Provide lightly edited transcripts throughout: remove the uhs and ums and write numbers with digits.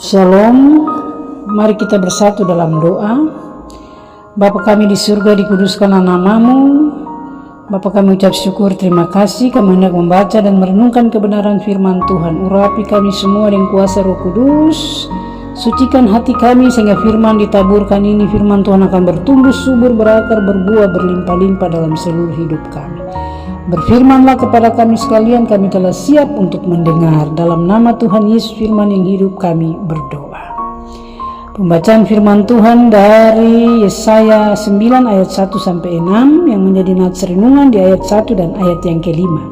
Shalom, mari kita bersatu dalam doa. Bapa kami di surga, dikuduskanlah namamu. Bapa kami ucap syukur, terima kasih kami hendak membaca dan merenungkan kebenaran firman Tuhan. Urapi kami semua dengan kuasa Roh Kudus. Sucikan hati kami sehingga firman ditaburkan ini, firman Tuhan akan bertumbuh subur, berakar, berbuah, berlimpah-limpah dalam seluruh hidup kami. Berfirmanlah kepada kami sekalian, kami telah siap untuk mendengar. Dalam nama Tuhan Yesus firman yang hidup kami berdoa. Pembacaan firman Tuhan dari Yesaya 9 ayat 1-6 yang menjadi nats renungan di ayat 1 dan ayat yang kelima.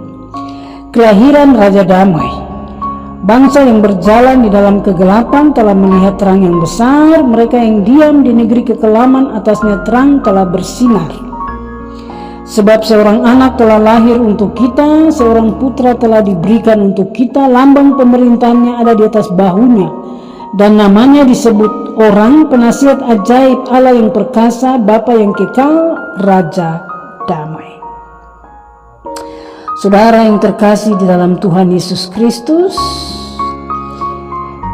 Kelahiran Raja Damai. Bangsa yang berjalan di dalam kegelapan telah melihat terang yang besar. Mereka yang diam di negeri kekelaman, atasnya terang telah bersinar. Sebab seorang anak telah lahir untuk kita, seorang putra telah diberikan untuk kita, lambang pemerintahannya ada di atas bahunya, dan namanya disebut Orang Penasihat Ajaib, Allah yang Perkasa, Bapa yang Kekal, Raja Damai. Saudara yang terkasih di dalam Tuhan Yesus Kristus,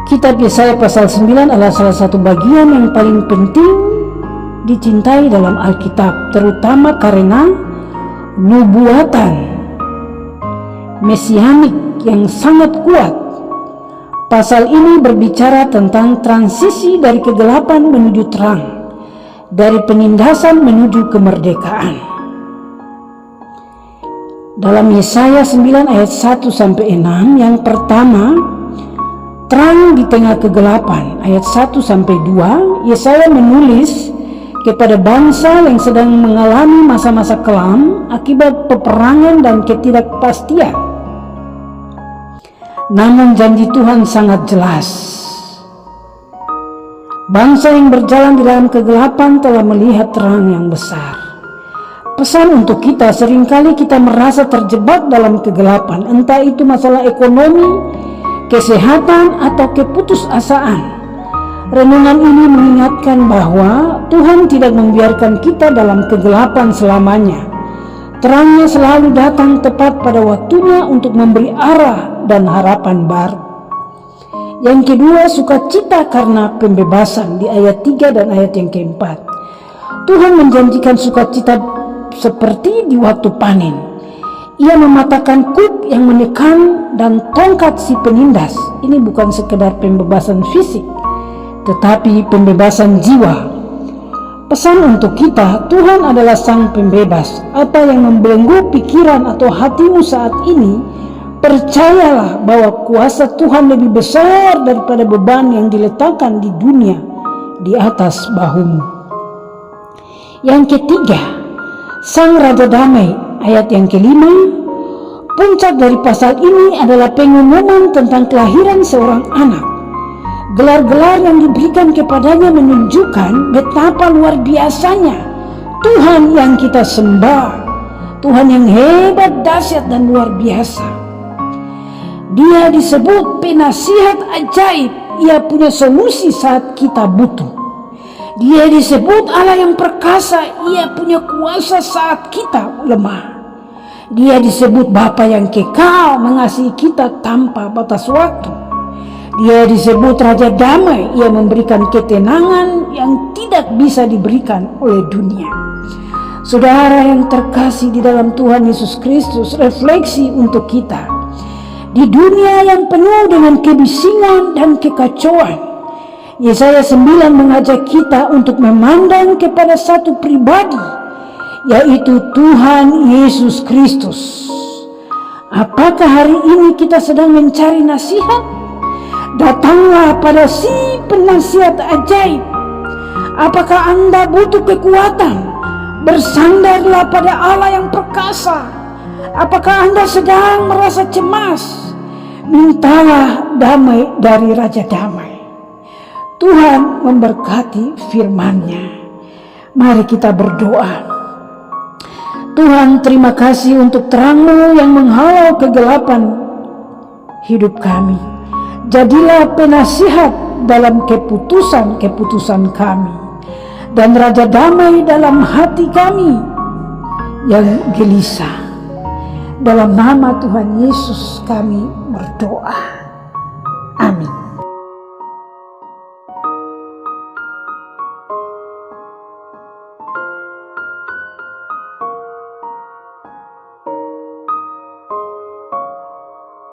kitab Yesaya pasal 9 adalah salah satu bagian yang paling penting dicintai dalam Alkitab, terutama karena nubuatan mesianik yang sangat kuat. Pasal ini berbicara tentang transisi dari kegelapan menuju terang, dari penindasan menuju kemerdekaan. Dalam Yesaya 9 ayat 1-6, yang pertama, terang di tengah kegelapan, ayat 1-2, Yesaya menulis kepada bangsa yang sedang mengalami masa-masa kelam akibat peperangan dan ketidakpastian. Namun janji Tuhan sangat jelas. Bangsa yang berjalan di dalam kegelapan telah melihat terang yang besar. Pesan untuk kita, seringkali kita merasa terjebak dalam kegelapan, entah itu masalah ekonomi, kesehatan, atau keputusasaan. Renungan ini mengingatkan bahwa Tuhan tidak membiarkan kita dalam kegelapan selamanya. Terangnya selalu datang tepat pada waktunya untuk memberi arah dan harapan baru. Yang kedua, sukacita karena pembebasan di ayat 3 dan ayat yang keempat. Tuhan menjanjikan sukacita seperti di waktu panen. Ia mematahkan kuk yang menekan dan tongkat si penindas. Ini bukan sekedar pembebasan fisik, tetapi pembebasan jiwa. Pesan untuk kita, Tuhan adalah sang pembebas. Apa yang membelenggu pikiran atau hatimu saat ini, percayalah bahwa kuasa Tuhan lebih besar daripada beban yang diletakkan di dunia di atas bahumu. Yang ketiga, Sang Raja Damai, ayat yang kelima. Puncak dari pasal ini adalah pengumuman tentang kelahiran seorang anak. Gelar-gelar yang diberikan kepadanya menunjukkan betapa luar biasanya Tuhan yang kita sembah. Tuhan yang hebat, dahsyat, dan luar biasa. Dia disebut penasihat ajaib. Ia punya solusi saat kita butuh. Dia disebut Allah yang perkasa. Ia punya kuasa saat kita lemah. Dia disebut Bapa yang kekal, mengasihi kita tanpa batas waktu. Dia disebut Raja Damai. Ia memberikan ketenangan yang tidak bisa diberikan oleh dunia. Saudara yang terkasih di dalam Tuhan Yesus Kristus, refleksi untuk kita. Di dunia yang penuh dengan kebisingan dan kekacauan, Yesaya 9 mengajak kita untuk memandang kepada satu pribadi, yaitu Tuhan Yesus Kristus. Apakah hari ini kita sedang mencari nasihat? Datanglah pada si penasihat ajaib. Apakah Anda butuh kekuatan? Bersandarlah pada Allah yang perkasa. Apakah Anda sedang merasa cemas? Mintalah damai dari Raja Damai. Tuhan memberkati firman-Nya. Mari kita berdoa. Tuhan, terima kasih untuk terang-Mu yang menghalau kegelapan hidup kami. Jadilah penasihat dalam keputusan-keputusan kami, dan Raja Damai dalam hati kami yang gelisah. Dalam nama Tuhan Yesus kami berdoa.